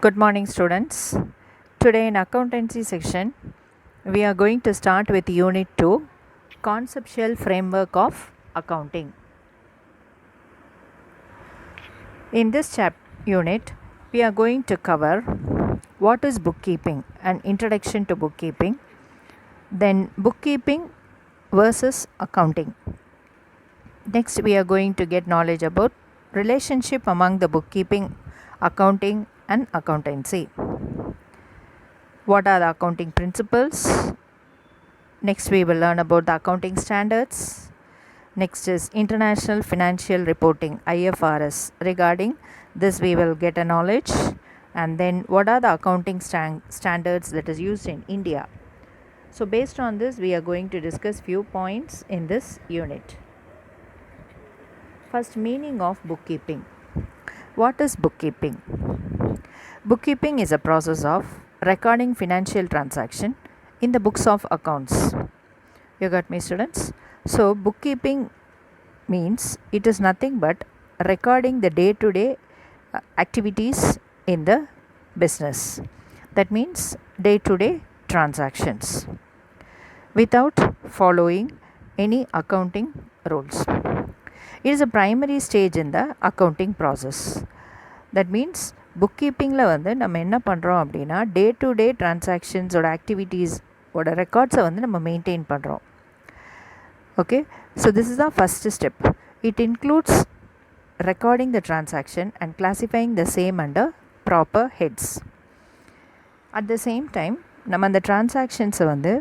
Good morning, students. Today in accountancy section, we are going to start with Unit 2, Conceptual Framework of Accounting. In this unit, we are going to cover what is bookkeeping, an introduction to bookkeeping, then bookkeeping versus accounting. Next, we are going to get knowledge about relationship among the bookkeeping, accounting and accountancy. What are the accounting principles? Next, we will learn about the accounting standards. Next is International Financial Reporting, IFRS. Regarding this, we will get a knowledge. And then, what are the accounting standards that is used in India? So, based on this, we are going to discuss few points in this unit. First, meaning of bookkeeping. What is bookkeeping? Bookkeeping is a process of recording financial transaction in the books of accounts. You got me, students? So, bookkeeping means it is nothing but recording the day-to-day activities in the business. That means day-to-day transactions without following any accounting rules. It is a primary stage in the accounting process. That means புக்கிப்பிங்கில் வந்து நம்ம என்ன பண்ணுறோம் அப்படின்னா day to day ட்ரான்சாக்ஷன்ஸோட ஆக்டிவிட்டீஸோட ரெக்கார்ட்ஸை வந்து நம்ம maintain பண்ணுறோம். Okay, so this is the first step. It includes recording the transaction and classifying the same under proper heads. At the same time நம்ம அந்த ட்ரான்சாக்ஷன்ஸை வந்து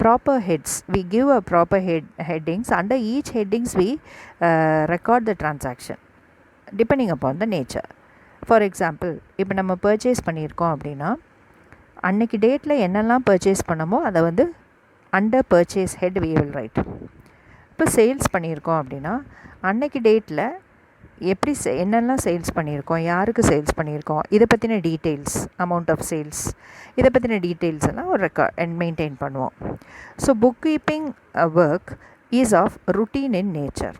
proper heads, we give a proper headings. Under each headings we record the transaction depending upon the nature. For example, இப்போ நம்ம purchase பண்ணியிருக்கோம் அப்படின்னா அன்னைக்கு டேட்டில் என்னெல்லாம் பர்ச்சேஸ் பண்ணமோ அதை வந்து under purchase head we will write. இப்போ சேல்ஸ் பண்ணியிருக்கோம் அப்படின்னா அன்னைக்கு டேட்டில் எப்படி என்னெல்லாம் சேல்ஸ் பண்ணியிருக்கோம், யாருக்கு சேல்ஸ் பண்ணியிருக்கோம், இதை பற்றின டீட்டெயில்ஸ், அமௌண்ட் ஆஃப் சேல்ஸ், இதை பற்றின டீட்டெயில்ஸ் எல்லாம் ஒரு ரெக்கார்ட் அண்ட் மெயின்டைன் பண்ணுவோம். So book keeping work is of routine in nature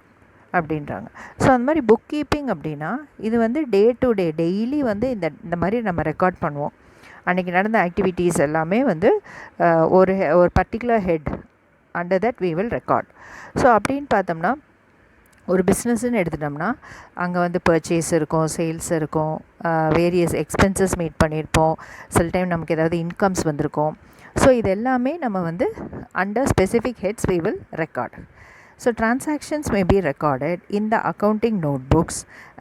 அப்படின்றாங்க. ஸோ அந்த மாதிரி புக் கீப்பிங் அப்படின்னா இது வந்து டே டு டே டெய்லி வந்து இந்த மாதிரி நம்ம ரெக்கார்ட் பண்ணுவோம். அன்றைக்கி நடந்த ஆக்டிவிட்டீஸ் எல்லாமே வந்து ஒரு particular head under that we will record. So அப்படின்னு பார்த்தோம்னா ஒரு பிஸ்னஸ்ன்னு எடுத்துட்டோம்னா அங்கே வந்து பர்ச்சேஸ் இருக்கும், சேல்ஸ் இருக்கும், வேரியஸ் எக்ஸ்பென்சஸ் மீட் பண்ணியிருப்போம், சில டைம் நமக்கு ஏதாவது இன்கம்ஸ் வந்திருக்கும். ஸோ இது எல்லாமே நம்ம வந்து under specific heads we will record. So transactions may be recorded in the accounting notebooks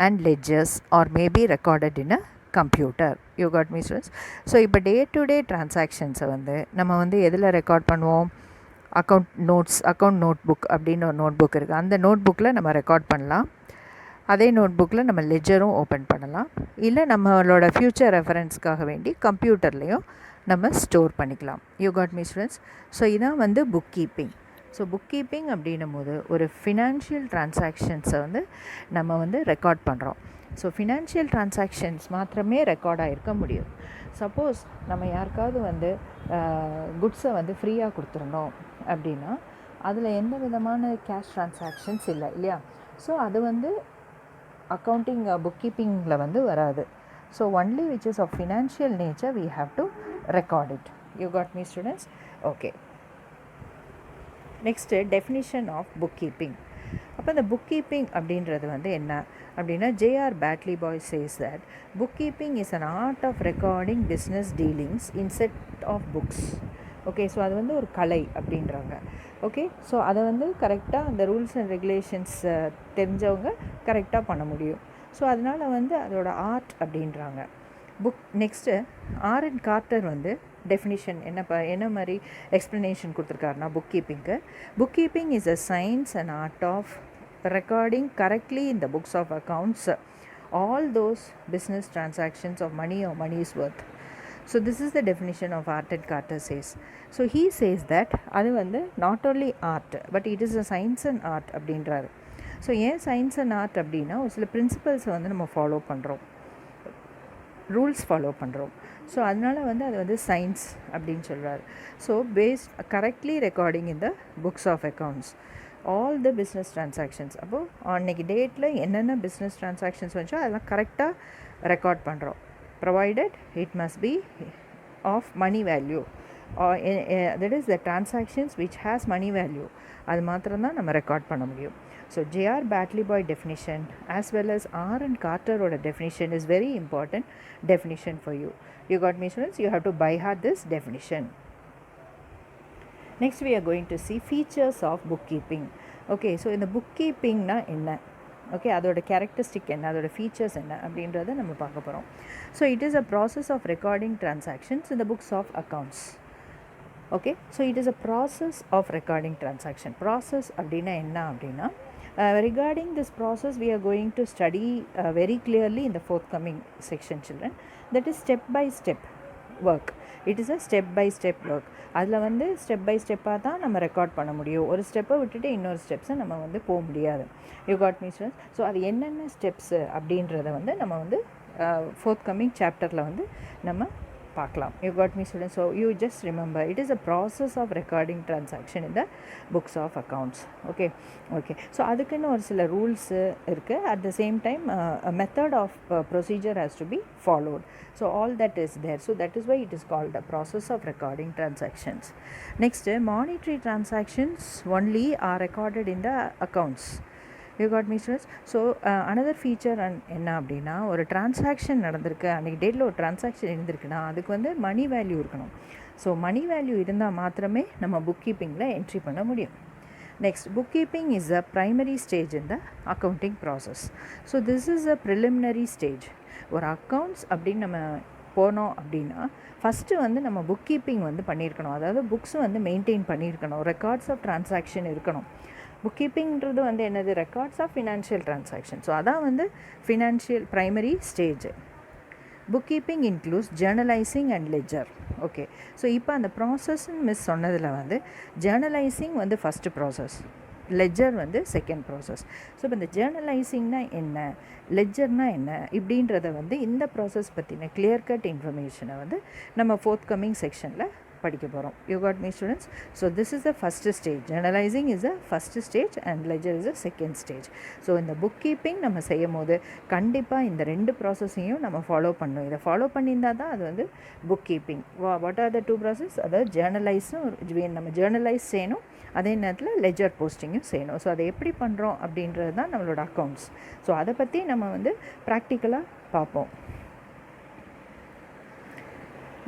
and ledgers or may be recorded in a computer. You got me, students? So இப்போ day to day ட்ரான்சாக்ஷன்ஸை வந்து நம்ம வந்து எதில் record பண்ணுவோம்? Account note book அப்படின்னு ஒரு note book இருக்குது. அந்த நோட் புக்கில் நம்ம ரெக்கார்ட் பண்ணலாம். அதே நோட் புக்கில் நம்ம லெஜரும் ஓப்பன் பண்ணலாம். இல்லை நம்மளோட ஃப்யூச்சர் ரெஃபரன்ஸ்க்காக வேண்டி கம்ப்யூட்டர்லேயும் நம்ம ஸ்டோர் பண்ணிக்கலாம். You got me, students? So இதான் வந்து book keeping. So book keeping அப்படின்னும் போது ஒரு ஃபினான்ஷியல் ட்ரான்சாக்ஷன்ஸை வந்து நம்ம வந்து ரெக்கார்ட் பண்ணுறோம். ஸோ ஃபினான்ஷியல் ட்ரான்சாக்ஷன்ஸ் மாத்திரமே ரெக்கார்டாக இருக்க முடியும். சப்போஸ் நம்ம யாருக்காவது வந்து குட்ஸை வந்து ஃப்ரீயாக கொடுத்துருந்தோம் அப்படின்னா அதில் எந்த விதமான கேஷ் ட்ரான்சாக்ஷன்ஸ் இல்லை இல்லையா? ஸோ அது வந்து அக்கௌண்டிங் புக் கீப்பிங்கில் வந்து வராது. So only which is of financial nature we have to record it. You got me, students? Okay. Next definition of book keeping. அப்போ இந்த புக் கீப்பிங் அப்படின்றது வந்து என்ன அப்படின்னா JR Batliboi says that book keeping is an art of recording business dealings in set of books. Okay, so அது வந்து ஒரு கலை அப்படின்றாங்க. ஓகே, ஸோ அதை வந்து கரெக்டாக அந்த ரூல்ஸ் அண்ட் ரெகுலேஷன்ஸ் தெரிஞ்சவங்க கரெக்டாக பண்ண முடியும். ஸோ அதனால் வந்து அதோட ஆர்ட் அப்படின்றாங்க புக். Next R N. கார்ட்டர் வந்து டெஃபினிஷன் என்ன மாதிரி எக்ஸ்ப்ளனேஷன் கொடுத்துருக்காருனா book keeping is a science and art of recording correctly in the books of accounts all those business transactions of money or money is worth. So this is the definition of R.N. Carter says. So he says that அது வந்து not only art but it is a science and art அப்படின்றாரு. So ஏன் science and art அப்படின்னா ஒரு சில பிரின்சிபல்ஸை வந்து நம்ம follow பண்ணுறோம், ரூல்ஸ் ஃபாலோ பண்ணுறோம். ஸோ அதனால் வந்து அது வந்து சயின்ஸ் அப்படின்னு சொல்கிறாரு. So correctly recording in the books of accounts all the business transactions. அப்போது அன்றைக்கி டேட்டில் என்னென்ன பிஸ்னஸ் ட்ரான்சாக்ஷன்ஸ் வந்துச்சோ அதெல்லாம் கரெக்டாக ரெக்கார்ட் பண்ணுறோம். provided it must be of money value, or that is the transactions which has money value, அது மாத்திரம் தான் நம்ம ரெக்கார்ட் பண்ண முடியும். So J R Batliboi definition as well as R and கார்ட்டரோட definition is very important definition for you. You got me, students? You have to by heart this definition. Next we are going to see features of bookkeeping. Okay, so இந்த bookkeepingனா என்ன, okay, அதோட characteristic என்ன, அதோட features என்ன அப்படின்றத நம்ம பார்க்க போகிறோம். So it is a process of recording transactions in the books of accounts. Okay, so it is a process of recording transaction. Process அப்படின்னா என்ன அப்படின்னா, regarding this process we are going to study very clearly in the forthcoming section, children. That is step by step work. It is a step by step work. அதில் வந்து step by ஸ்டெப்பாக தான் நம்ம record பண்ண முடியும். ஒரு ஸ்டெப்பை விட்டுட்டு இன்னொரு ஸ்டெப்ஸை நம்ம வந்து போக முடியாது. You got me students? So அது என்னென்ன ஸ்டெப்ஸு அப்படின்றத வந்து நம்ம வந்து ஃபோர்த்கமிங் சாப்டரில் வந்து நம்ம பார்க்கலாம். You got me students? So you just remember it is a process of recording transaction in the books of accounts. Okay okay so அதுக்குன்னு ஒரு சில ரூல்ஸு இருக்குது. At the same time method of procedure has to be followed. So all that is there. So that is why it is called the process of recording transactions. Next, monetary transactions only are recorded in the accounts. You got me, students? So another feature என்ன அப்படின்னா, ஒரு transaction நடந்திருக்கு, அன்றைக்கி டேட்டில் ஒரு transaction இருந்திருக்குன்னா அதுக்கு வந்து மணி value இருக்கணும். ஸோ மணி வேல்யூ இருந்தால் மாத்திரமே நம்ம புக் கீப்பிங்கில் என்ட்ரி பண்ண முடியும். Next, bookkeeping is a primary stage in the accounting process. So this is a preliminary stage. ஒரு அக்கௌண்ட்ஸ் அப்படின்னு நம்ம போனோம் அப்படின்னா ஃபஸ்ட்டு வந்து நம்ம புக் கீப்பிங் வந்து பண்ணியிருக்கணும். அதாவது புக்ஸ் வந்து மெயின்டைன் பண்ணியிருக்கணும், ரெக்கார்ட்ஸ் ஆஃப் ட்ரான்சாக்ஷன் இருக்கணும். புக் கீப்பிங்கிறது வந்து என்னது, records of financial transaction. So அதான் வந்து financial primary stage. bookkeeping includes journalizing and ledger. Okay, so இப்போ அந்த ப்ராசஸ்ன்னு மிஸ் சொன்னதில் வந்து ஜேர்னலைசிங் வந்து ஃபஸ்ட்டு ப்ராசஸ், லெஜர் வந்து செகண்ட் ப்ராசஸ். ஸோ இப்போ இந்த ஜேர்னலைசிங்னா என்ன, லெஜர்னா என்ன இப்படின்றத வந்து இந்த ப்ராசஸ் பற்றின கிளியர் கட் இன்ஃபர்மேஷனை வந்து நம்ம ஃபோர்த்கமிங் செக்ஷனில் படிக்க போகிறோம். You got me students? So this is the first stage. Journalizing is a first stage and ledger is a second stage. So இந்த புக் கீப்பிங் நம்ம செய்யும் போது கண்டிப்பாக இந்த ரெண்டு ப்ராசஸையும் நம்ம ஃபாலோ பண்ணணும். இதை ஃபாலோ பண்ணியிருந்தால் தான் அது வந்து book keeping. What are the two process? அதாவது ஜேர்னலைஸும் நம்ம ஜேர்னலைஸ் செய்யணும், அதே நேரத்தில் லெஜர் போஸ்டிங்கும் செய்யணும். ஸோ அதை எப்படி பண்ணுறோம் அப்படின்றது தான் நம்மளோட அக்கௌண்ட்ஸ். ஸோ அதை பற்றி நம்ம வந்து ப்ராக்டிக்கலாக பார்ப்போம்.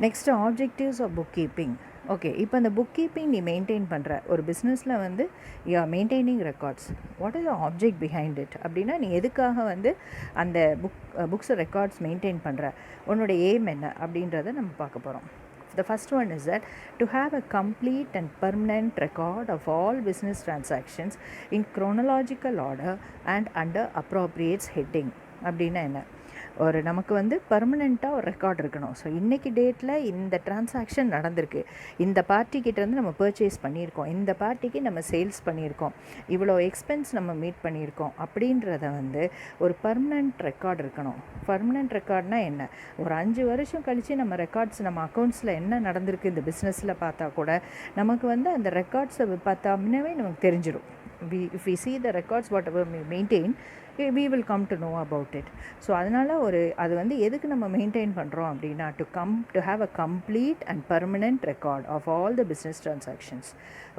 Next objectives of book keeping. Okay, இப்போ இந்த புக் கீப்பிங் நீ மெயின்டைன் பண்ணுற ஒரு பிஸ்னஸில் வந்து you are maintaining records. What is the object behind it அப்படின்னா, நீ எதுக்காக வந்து அந்த புக்ஸ் ரெக்கார்ட்ஸ் மெயின்டைன் பண்ணுற, உன்னோட எய்ம் என்ன அப்படின்றத நம்ம பார்க்க போகிறோம். The first one is that to have a complete and permanent record of all business transactions in chronological order and under appropriate heading. அப்படின்னா என்ன, ஒரு நமக்கு வந்து பர்மனெண்ட்டாக ஒரு ரெக்கார்ட் இருக்கணும். ஸோ இன்றைக்கி டேட்டில் இந்த டிரான்சாக்ஷன் நடந்திருக்கு, இந்த பார்ட்டிக்கிட்டேருந்து நம்ம பர்ச்சேஸ் பண்ணியிருக்கோம், இந்த பார்ட்டிக்கு நம்ம சேல்ஸ் பண்ணியிருக்கோம், இவ்வளோ எக்ஸ்பென்ஸ் நம்ம மீட் பண்ணியிருக்கோம் அப்படின்றத வந்து ஒரு பர்மனெண்ட் ரெக்கார்ட் இருக்கணும். பர்மனெண்ட் ரெக்கார்ட்னா என்ன, ஒரு 5 வருஷம் கழித்து நம்ம ரெக்கார்ட்ஸ் நம்ம அக்கௌண்ட்ஸில் என்ன நடந்திருக்கு இந்த பிஸ்னஸில் பார்த்தா கூட நமக்கு வந்து அந்த ரெக்கார்ட்ஸை பார்த்தோம்னாவே நமக்கு தெரிஞ்சிடும். if we see the records whatever we maintain, we will come to know about it. So அதனால் அது வந்து எதுக்கு நம்ம மெயின்டைன் பண்ணுறோம் அப்படின்னா, to have a complete and permanent record of all the business transactions.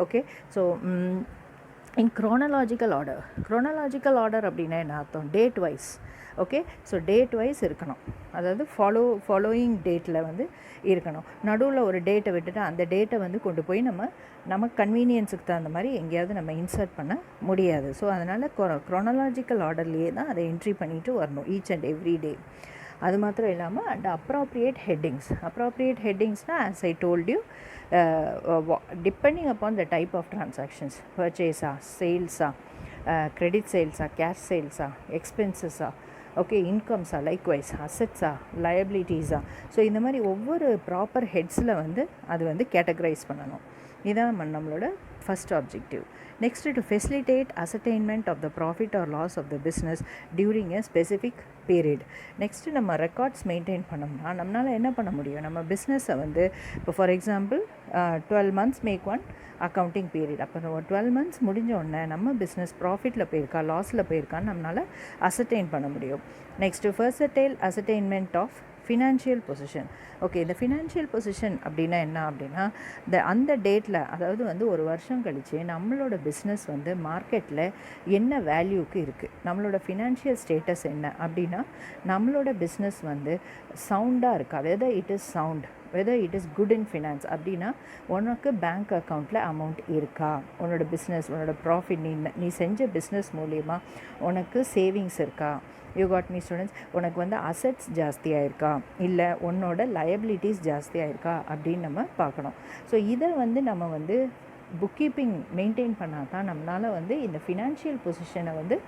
Okay, so in chronological order அப்படின்னா என்ன அர்த்தம், date wise. Okay, so date wise இருக்கணும், அதாவது ஃபாலோயிங் டேட்டில் வந்து இருக்கணும். நடுவில் ஒரு டேட்டை விட்டுட்டு அந்த டேட்டை வந்து கொண்டு போய் நம்ம கன்வீனியன்ஸுக்கு தகுந்த மாதிரி எங்கேயாவது நம்ம இன்சர்ட் பண்ண முடியாது. ஸோ அதனால் க்ரோனலாஜிக்கல் ஆர்டர்லேயே தான் அதை என்ட்ரி பண்ணிட்டு வரணும் ஈச் அண்ட் எவ்ரி டே. அது மாத்திரம் இல்லாமல் அண்ட் அப்ராப்ரியேட் ஹெட்டிங்ஸ்னால் as I told you, depending upon the type of transactions, பர்ச்சேஸா, சேல்ஸா, கிரெடிட் சேல்ஸா, கேஷ் சேல்ஸா, எக்ஸ்பென்சஸா, ஓகே, இன்கம்ஸா, லைக்வைஸ் அசெட்ஸா, லயபிலிட்டிஸா. ஸோ இந்த மாதிரி ஒவ்வொரு ப்ராப்பர் ஹெட்ஸில் வந்து அது வந்து கேட்டகரைஸ் பண்ணணும். இதான் நம்மளோட first objective. Next, to facilitate ascertainment of the profit or loss of the business during a specific period. Next, நம்ம ரெக்கார்ட்ஸ் மெயின்டைன் பண்ணோம்னா நம்மளால் என்ன பண்ண முடியும், நம்ம பிஸ்னஸை வந்து இப்போ for example 12 months make one accounting period. அப்போ நம்ம 12 months முடிஞ்ச உடனே நம்ம பிஸ்னஸ் ப்ராஃபிட்டில் போயிருக்கா லாஸில் போயிருக்கான்னு நம்மளால் அசர்டைன் பண்ண முடியும். Next, versatile ascertainment of financial position. Okay, இந்த ஃபினான்ஷியல் பொசிஷன் அப்படின்னா என்ன அப்படின்னா, அந்த டேட்டில், அதாவது வந்து ஒரு வருஷம் கழித்து நம்மளோட பிஸ்னஸ் வந்து மார்க்கெட்டில் என்ன வேல்யூக்கு இருக்குது, நம்மளோட ஃபினான்ஷியல் ஸ்டேட்டஸ் என்ன அப்படின்னா, நம்மளோட பிஸ்னஸ் வந்து சவுண்டாக இருக்கா, whether it is sound, whether it is good in finance அப்படின்னா, உனக்கு பேங்க் அக்கௌண்ட்டில் அமௌண்ட் இருக்கா, உன்னோட பிஸ்னஸ், உன்னோட ப்ராஃபிட், நீ செஞ்ச பிஸ்னஸ் மூலிமா உனக்கு சேவிங்ஸ் இருக்கா, யூ காட் மீ ஸ்டூடெண்ட்ஸ், உனக்கு வந்து அசெட்ஸ் ஜாஸ்தியாக இருக்கா, இல்லை உன்னோட லயபிலிட்டிஸ் ஜாஸ்தியாக இருக்கா அப்படின்னு நம்ம பார்க்கணும். ஸோ இதை வந்து நம்ம வந்து புக் கீப்பிங் மெயின்டைன் பண்ணால் தான் நம்மளால் வந்து இந்த ஃபினான்ஷியல் பொசிஷனை வந்து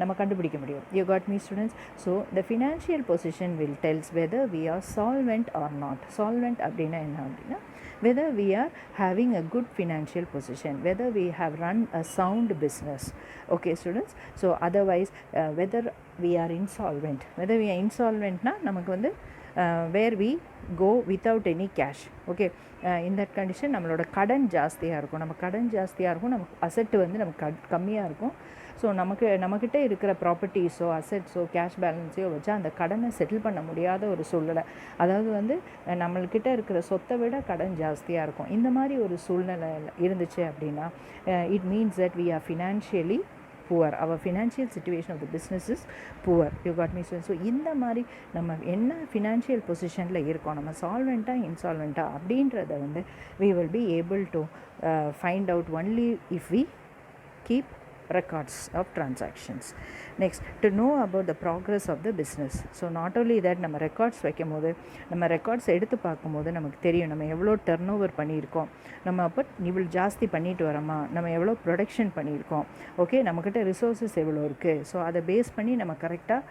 நம்ம கண்டுபிடிக்க முடியும். You got me students. So the financial position will tells whether we are solvent or not. Solvent அப்படின்னா என்ன அப்படின்னா, whether we are having a good financial position, whether we have run a sound business. Okay students, so otherwise whether we are insolvent, whether we are insolvent na namakku vandu where we go without any cash. Okay, in that condition nammaloda kadan jaasthiya irukum, நம்ம கடன் ஜாஸ்தியாக இருக்கும், நமக்கு asset வந்து நமக்கு கம்மியாக இருக்கும். So நம்மக்கிட்ட இருக்கிற ப்ராப்பர்ட்டிஸோ அசெட்ஸோ கேஷ் பேலன்ஸையோ வச்சா அந்த கடனை செட்டில் பண்ண முடியாத ஒரு சூழ்நிலை, அதாவது வந்து நம்மள்கிட்ட இருக்கிற சொத்தை விட கடன் ஜாஸ்தியாக இருக்கும். இந்த மாதிரி ஒரு சூழ்நிலை இருந்துச்சு அப்படின்னா, it means that we are financially poor, our financial situation of the business is poor. You got me. So இந்த மாதிரி நம்ம என்ன ஃபினான்ஷியல் பொசிஷனில் இருக்கோம், நம்ம சால்வெண்ட்டாக இன்சால்வெண்ட்டாக அப்படின்றத வந்து we will be able to find out only if we keep records of transactions. Next, to know about the progress of the business. So not only that, நம்ம ரெக்கார்ட்ஸ் வைக்கும் போது, நம்ம ரெக்கார்ட்ஸ் எடுத்து பார்க்கும்போது நமக்கு தெரியும் நம்ம எவ்வளோ டர்ன் ஓவர் பண்ணியிருக்கோம், நம்ம அப்போ இவ்வளோ ஜாஸ்தி பண்ணிட்டு வரோமா, நம்ம எவ்வளோ ப்ரொடக்ஷன் பண்ணியிருக்கோம், ஓகே, நம்மக்கிட்ட ரிசோர்ஸஸ் எவ்வளோ இருக்குது, ஸோ அதை பேஸ் பண்ணி நம்ம கரெக்டாக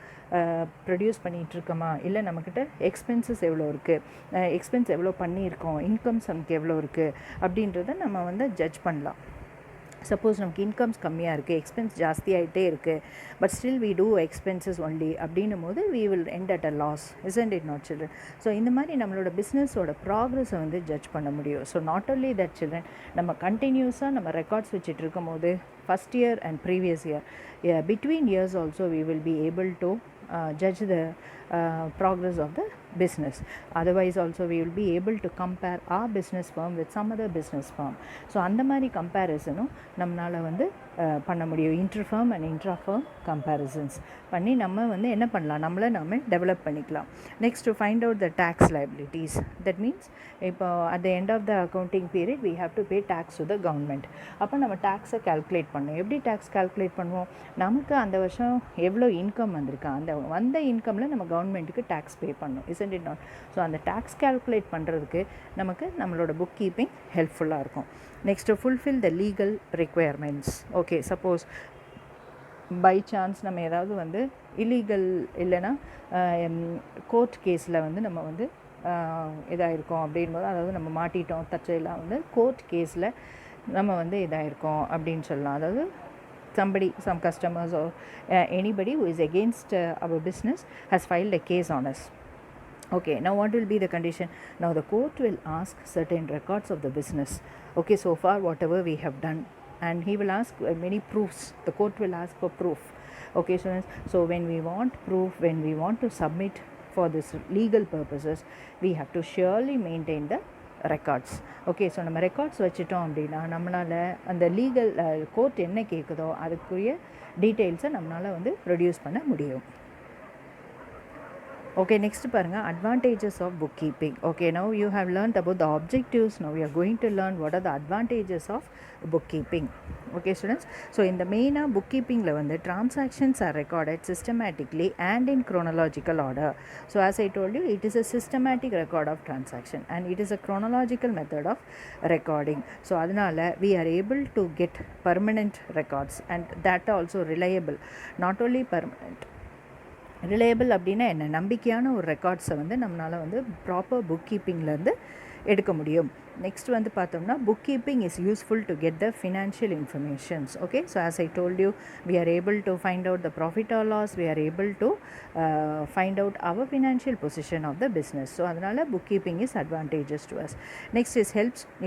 ப்ரொடியூஸ் பண்ணிகிட்ருக்கோமா, இல்லை நம்மக்கிட்ட எக்ஸ்பென்சஸ் எவ்வளோ இருக்குது, எக்ஸ்பென்ஸ் எவ்வளோ பண்ணியிருக்கோம், இன்கம்ஸ் நமக்கு எவ்வளோ இருக்குது அப்படின்றத நம்ம வந்து ஜட்ஜ் பண்ணலாம். சப்போஸ் நமக்கு இன்கம்ஸ் கம்மியாக இருக்குது, எக்ஸ்பென்ஸ் ஜாஸ்தியாகிட்டே இருக்குது, but still we do expenses only அப்படின்னும் போது we will end at a loss, isn't it not children? So இந்த மாதிரி நம்மளோட பிஸ்னஸோட ப்ராக்ரஸை வந்து ஜட்ஜ் பண்ண முடியும். So not only that children, நம்ம கண்டினியூஸாக நம்ம ரெக்கார்ட்ஸ் வச்சுட்டு இருக்கும் போது first year and previous year, between years also we will be able to judge the progress of the business. Otherwise also we will be able to compare our business firm with some other business firm. So அந்த மாதிரி கம்பேரிசனும் நம்மளால் வந்து பண்ண முடியும். Inter firm and intra firm comparisons பண்ணி நம்ம வந்து என்ன பண்ணலாம், நம்ம டெவலப் பண்ணிக்கலாம். Next, to find out the tax liabilities. That means இப்போ at the end of the accounting period we have to pay tax to the government. அப்போ நம்ம டேக்ஸை கால்குலேட் பண்ணணும். எப்படி டேக்ஸ் கால்குலேட் பண்ணுவோம், நமக்கு அந்த வருஷம் எவ்வளோ இன்கம் வந்திருக்கா, அந்த வந்த இன்கமில் நம்ம கவர்மெண்ட்டுக்கு டேக்ஸ் பே பண்ணணும், isn't it not? ஸோ அந்த டேக்ஸ் கால்குலேட் பண்ணுறதுக்கு நமக்கு நம்மளோட புக் கீப்பிங் ஹெல்ப்ஃபுல்லாக இருக்கும். Next, fulfil the legal requirements. Okay, suppose by chance நம்ம ஏதாவது வந்து இல்லீகல் இல்லைன்னா கோர்ட் கேஸில் வந்து நம்ம வந்து இதாகிருக்கோம் அப்படின்போது, அதாவது நம்ம மாட்டிட்டோம் தற்செயலாக வந்து கோர்ட் கேஸில் நம்ம வந்து இதாகிருக்கோம் அப்படின்னு சொல்லலாம். அதாவது some customers or anybody who is against our business has filed a case on us. Okay, now what will be the condition? Now the court will ask certain records of the business. Okay, so far whatever we have done, and he will ask many proofs. The court will ask for proof. Okay, so when we want proof, when we want to submit for this legal purposes, we have to surely maintain the records. Okay, so நம்ம records வச்சுட்டோம் அப்படின்னா நம்மளால் அந்த legal court என்ன கேட்குதோ அதுக்குரிய டீட்டெயில்ஸை நம்மளால் வந்து ப்ரொடியூஸ் பண்ண முடியும். Okay, next பாருங்கள், advantages of bookkeeping. Okay, now you have learned about the objectives. Now we are going to learn what are the advantages of bookkeeping. Okay students, so in the main bookkeeping வந்து transactions are recorded systematically and in chronological order. So as I told you, it is a systematic record of transaction and it is a chronological method of recording. So அதனால we are able to get permanent records and that also reliable. Not only permanent, reliable அப்படின்னா என்ன, நம்பிக்கையான ஒரு ரெக்கார்ட்ஸை வந்து நம்மளால் வந்து proper book கீப்பிங்லேருந்து எடுக்க முடியும். next வந்து பார்த்தோம்னா bookkeeping is useful to get the financial informations. Okay, so as I told you, we are able to find out the profit or loss, we are able to find out our financial position of the business. So அதனால bookkeeping is advantageous to us. Next is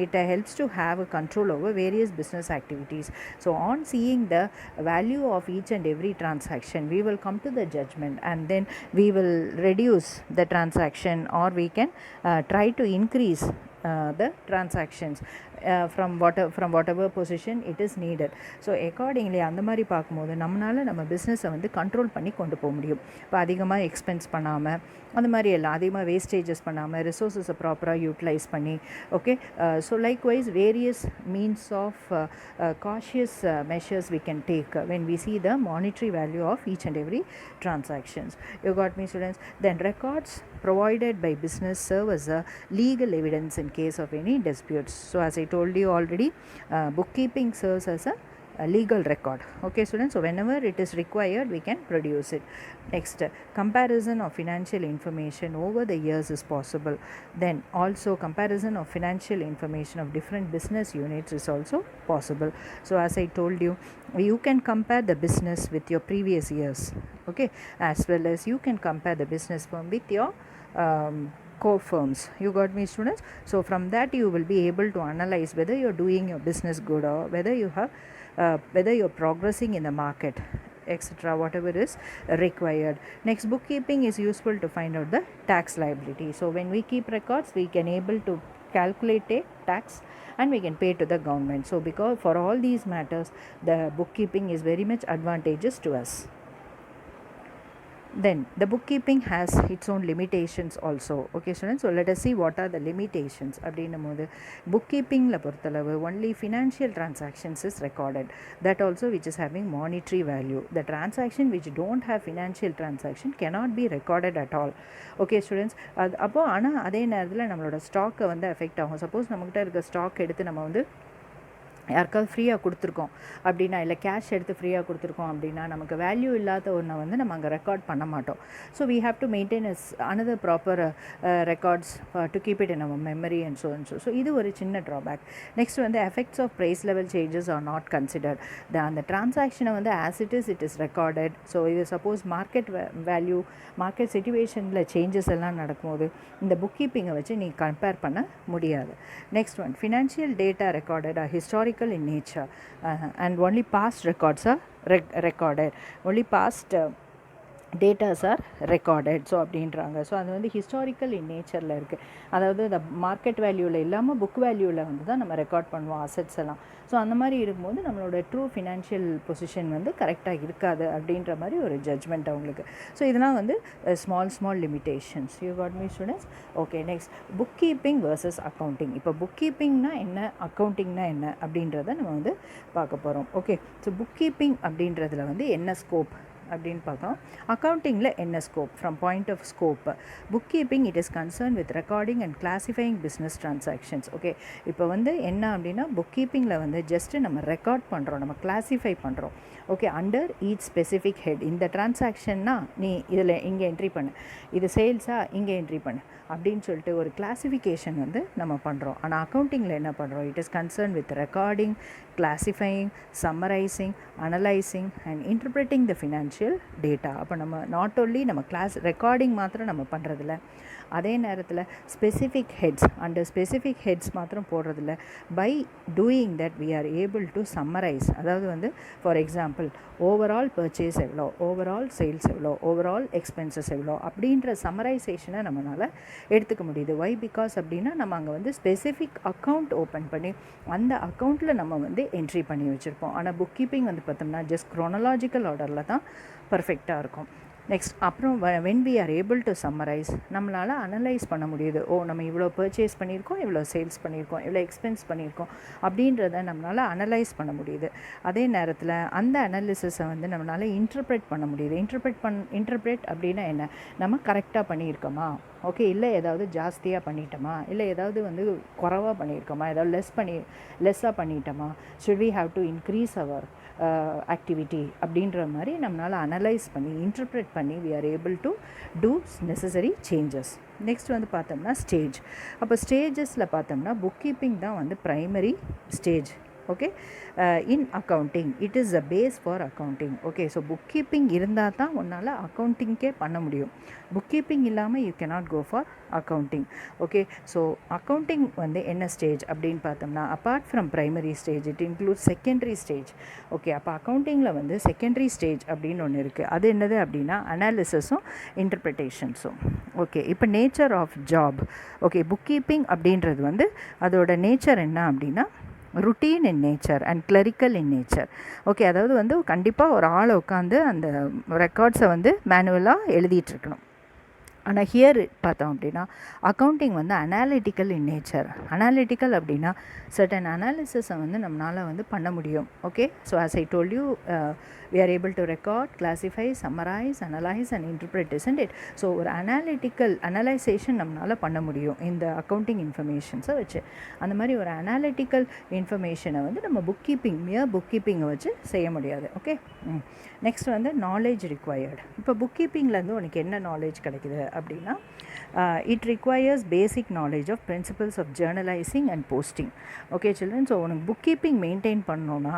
it helps to have a control over various business activities. So on seeing the value of each and every transaction, we will come to the judgment, and then we will reduce the transaction, or we can try to increase the transactions from whatever position it is needed. So accordingly அந்த மாதிரி பார்க்கும்போது நம்மளால் நம்ம பிஸ்னஸை வந்து control பண்ணி கொண்டு போக முடியும். இப்போ அதிகமாக எக்ஸ்பென்ஸ் பண்ணாமல், அந்த மாதிரி எல்லாம் அதிகமாக வேஸ்டேஜஸ் பண்ணாமல், ரிசோர்ஸஸை ப்ராப்பராக யூட்டிலைஸ் பண்ணி, okay. So likewise various means of cautious measures we can take when we see the monetary value of each and every transactions. You got me, students? Then records provided by business serve as a legal evidence in case of any disputes. So as I told you already, bookkeeping serves as a legal record. Okay, students, so whenever it is required, we can produce it. Next, comparison of financial information over the years is possible. Then also comparison of financial information of different business units is also possible. So as I told you, you can compare the business with your previous years, okay, as well as you can compare the business firm with your co-firms. You got me, students? So from that you will be able to analyze whether you're doing your business good, or whether you have whether you're progressing in the market, etc., whatever is required. Next, bookkeeping is useful to find out the tax liability. So when we keep records, we can able to calculate a tax, and we can pay to the government. So because for all these matters, the bookkeeping is very much advantageous to us. Then the bookkeeping has its own limitations also. Okay, students, so let us see what are the limitations. அப்படின்னும்போது bookkeepingல பொறுத்தளவு only financial transactions is recorded, that also which is having monetary value. The transaction which don't have financial transaction cannot be recorded at all. Okay, students, அப்போ ஆனால் அதே நேரத்தில் நம்மளோட ஸ்டாக்கை வந்து effect ஆகும். சப்போஸ் நம்மகிட்ட இருக்க ஸ்டாக் எடுத்து நம்ம வந்து யாருக்காவது ஃப்ரீயாக கொடுத்துருக்கோம் அப்படின்னா, இல்லை கேஷ் எடுத்து ஃப்ரீயாக கொடுத்துருக்கோம் அப்படின்னா, நமக்கு வேல்யூ இல்லாத ஒன்றை வந்து நம்ம அங்கே ரெக்கார்ட் பண்ண மாட்டோம். So we have to maintain another proper records to keep it in our memory and so and so. So இது ஒரு சின்ன ட்ராபேக். நெக்ஸ்ட் வந்து effects of price level changes are not considered. அந்த டிரான்சாக்ஷனை வந்து as it is recorded. So இது suppose market value, market சிச்சுவேஷனில் changes எல்லாம் நடக்கும்போது இந்த புக் கீப்பிங்கை வச்சு நீ கம்பேர் பண்ண முடியாது. Next one, financial data recorded are historical in nature, and only past records are recorded. Only past datas R recorded. So அப்படின்றாங்க. ஸோ அது வந்து ஹிஸ்டாரிக்கல் இன் நேச்சரில் இருக்குது. அதாவது இந்த மார்க்கெட் வேல்யூவில் இல்லாமல் புக் வேல்யூவில் வந்து தான் நம்ம ரெக்கார்ட் பண்ணுவோம் அசெட்ஸ் எல்லாம். ஸோ அந்த மாதிரி இருக்கும்போது நம்மளோட ட்ரூ ஃபினான்ஷியல் பொசிஷன் வந்து கரெக்டாக இருக்காது அப்படின்ற மாதிரி ஒரு ஜட்ஜ்மெண்ட் அவங்களுக்கு. ஸோ இதெல்லாம் வந்து small limitations. You got me, students? Okay, next book keeping versus accounting. இப்போ புக் கீப்பிங்னா என்ன, அக்கௌண்டிங்னா என்ன அப்படின்றத நம்ம வந்து பார்க்க போகிறோம். ஓகே, ஸோ புக் கீப்பிங் அப்படின்றதுல வந்து என்ன ஸ்கோப் அப்படின்னு பார்த்தோம். அக்கௌண்டிங்கில் என்ன scope? From point of scope, book keeping it is concern with recording and classifying business transactions. Okay, இப்போ வந்து என்ன அப்படின்னா, புக் கீப்பிங்கில் வந்து ஜஸ்ட்டு நம்ம ரெக்கார்ட் பண்ணுறோம், நம்ம கிளாஸிஃபை பண்ணுறோம். Okay, under each specific head. இந்த ட்ரான்சாக்ஷன்னா நீ இதில் இங்கே என்ட்ரி பண்ணு, இது சேல்ஸாக இங்கே என்ட்ரி பண்ணு அப்படின்னு சொல்லிட்டு ஒரு கிளாஸிஃபிகேஷன் வந்து நம்ம பண்ணுறோம். ஆனால் அக்கௌண்டிங்கில் என்ன பண்ணுறோம்? It is concern with recording, classifying, summarising, analysing and interpreting the financial data. அப்போ நம்ம நாட் ஓன்லி நம்ம ரெக்கார்டிங் மாத்திரம் நம்ம பண்ணுறதில்ல, அதே நேரத்தில் specific heads, under specific heads மாத்திரம் போடுறதில்ல. By doing that we are able to summarise. அதாவது வந்து ஃபார் எக்ஸாம்பிள், ஓவரால் பர்ச்சேஸ் எவ்வளோ, ஓவரால் சேல்ஸ் எவ்வளோ, ஓவரால் எக்ஸ்பென்சஸ் எவ்வளோ அப்படின்ற சம்மரைசேஷனை நம்மளால் எடுத்துக்க முடியுது. வை? பிகாஸ் அப்படின்னா நம்ம அங்கே வந்து ஸ்பெசிஃபிக் அக்கௌண்ட் ஓப்பன் பண்ணி அந்த அக்கௌண்ட்டில் நம்ம வந்து என்ட்ரி பண்ணி வச்சுருப்போம். ஆனால் புக் கீப்பிங் வந்து பார்த்தோம்னா ஜஸ்ட் க்ரோனலாஜிக்கல் ஆர்டரில் தான் பர்ஃபெக்டாக இருக்கும். நெக்ஸ்ட், அப்புறம் when we are able to summarise, நம்மளால் அனலைஸ் பண்ண முடியுது. ஓ, நம்ம இவ்வளோ பர்ச்சேஸ் பண்ணியிருக்கோம், இவ்வளோ சேல்ஸ் பண்ணியிருக்கோம், இவ்வளோ எக்ஸ்பென்ஸ் பண்ணியிருக்கோம் அப்படின்றத நம்மளால் அனலைஸ் பண்ண முடியுது. அதே நேரத்தில் அந்த அனாலிசிஸை வந்து நம்மளால் இன்டர்பிரேட் பண்ண முடியுது. இன்டர்பிரேட் அப்படின்னா என்ன? நம்ம கரெக்டாக பண்ணியிருக்கோமா, ஓகே, இல்லை ஏதாவது ஜாஸ்தியாக பண்ணிட்டோமா, இல்லை ஏதாவது வந்து குறைவாக பண்ணியிருக்கோமா, ஏதாவது லெஸ்ஸாக பண்ணிட்டோமா, should we have to increase our activity அப்படின்ற மாதிரி நம்மளால் அனலைஸ் பண்ணி இன்டர்பிரேட் பண்ணி we are able to do necessary changes. Next வந்து பார்த்தோம்னா ஸ்டேஜ். அப்போ ஸ்டேஜஸில் பார்த்தோம்னா புக் கீப்பிங் தான் வந்து primary stage. Okay, in accounting it is a base for accounting. Okay, so book keeping இருந்தால் தான் உன்னால் அக்கௌண்டிங்கே பண்ண முடியும். புக் கீப்பிங் இல்லாமல் you cannot go for accounting. Okay, so accounting வந்து என்ன ஸ்டேஜ் அப்படின்னு பார்த்தோம்னா apart from primary stage it include secondary stage. Okay, அப்போ அக்கௌண்டிங்கில் வந்து செகண்டரி ஸ்டேஜ் அப்படின்னு ஒன்று இருக்குது. அது என்னது அப்படின்னா அனாலிசிஸும் இன்டர்பிரிட்டேஷன்ஸும். ஓகே, இப்போ nature of job. Okay, book keeping அப்படின்றது வந்து அதோட நேச்சர் என்ன அப்படின்னா routine in nature and clerical in nature. Okay, அதாவது வந்து கண்டிப்பாக ஒரு ஆளை உட்காந்து அந்த ரெக்கார்ட்ஸை வந்து மேனுவலாக எழுதிட்டுருக்கணும். ஆனால் ஹியர் பார்த்தோம் அப்படின்னா அக்கௌண்டிங் வந்து அனாலிட்டிக்கல் இன் நேச்சர். அனாலிட்டிக்கல் அப்படின்னா சர்டன் அனாலிசிஸை வந்து நம்மளால் வந்து பண்ண முடியும். Okay, so as I told you we are able to record, classify, summarize, analyze and interpret, isn't it? So ஒரு அனலைசேஷன் நம்மளால் பண்ண முடியும் இந்த அக்கௌண்டிங் இன்ஃபர்மேஷன்ஸை வச்சு. அந்த மாதிரி ஒரு அனாலிட்டிக்கல் இன்ஃபர்மேஷனை வந்து நம்ம புக் கீப்பிங்கை வச்சு செய்ய முடியாது. ஓகே, நெக்ஸ்ட் வந்து நாலேஜ் ரிக்வயர்டு. இப்போ புக் கீப்பிங்லேருந்து உனக்கு என்ன நாலேஜ் கிடைக்குது அப்படின்னா it requires basic knowledge of principles of journalising and posting. Okay children, so உனக்கு புக் கீப்பிங் மெயின்டைன் பண்ணணுன்னா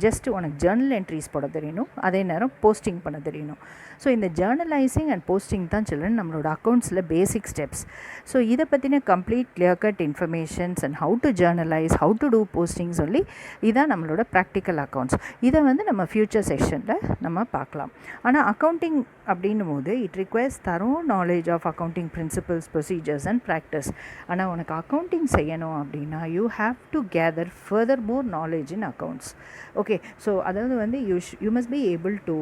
ஜஸ்ட் உனக்கு ஜேர்னல் என்ட்ரிஸ் போட தெரியணும், அதே நேரம் போஸ்டிங் பண்ண தெரியணும். ஸோ இந்த ஜேர்னலைசிங் அண்ட் போஸ்டிங் தான் சில்ட்ரன் நம்மளோட அக்கௌண்ட்ஸில் பேசிக் ஸ்டெப்ஸ். ஸோ இதை பற்றின complete clear cut informations and how to journalise, how to two posting சொல்லி இதான் நம்மளோட ப்ராக்டிக்கல் அக்கௌண்ட்ஸ். இதை வந்து நம்ம ஃப்யூச்சர் செஷனில் நம்ம பார்க்கலாம். ஆனால் அக்கௌண்டிங் அப்படின்னும் போது it requires thorough knowledge of accounting principles, procedures and practice. ஆனால் உனக்கு அக்கௌண்டிங் செய்யணும் அப்படின்னா you have to gather further more knowledge in accounts. Okay, so அதாவது வந்து you must be able to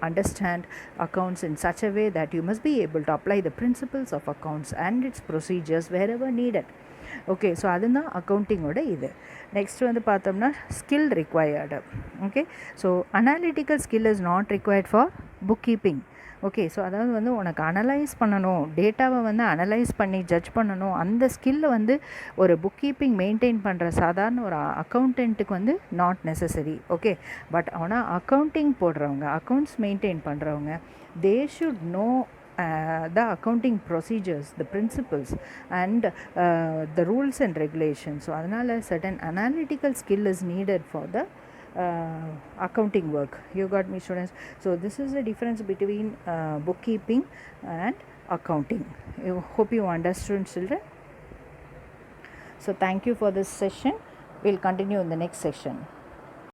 understand accounts in such a way that you must be able to apply the principles of accounts and its procedures wherever needed. Okay, so அதுதான் அக்கௌண்டிங்கோட இது. Next வந்து பார்த்தோம்னா skill required. Okay, so analytical skill is not required for book keeping. Okay, so அதாவது வந்து உனக்கு analyse பண்ணணும், டேட்டாவை வந்து அனலைஸ் பண்ணி ஜட்ஜ் பண்ணணும், அந்த ஸ்கில்லை வந்து ஒரு புக் கீப்பிங் மெயின்டைன் பண்ணுற சாதாரண ஒரு அக்கௌண்டண்ட்டுக்கு வந்து நாட் நெசசரி. ஓகே, பட் ஆனால் அக்கௌண்டிங் போடுறவங்க, அக்கௌண்ட்ஸ் மெயின்டைன் பண்ணுறவங்க, they should know the accounting procedures, the principles and the rules and regulations. So adanaala certain analytical skill is needed for the accounting work. You got me, students? So this is the difference between bookkeeping and accounting. I hope you understood, children. So thank you for this session. We'll continue in the next session.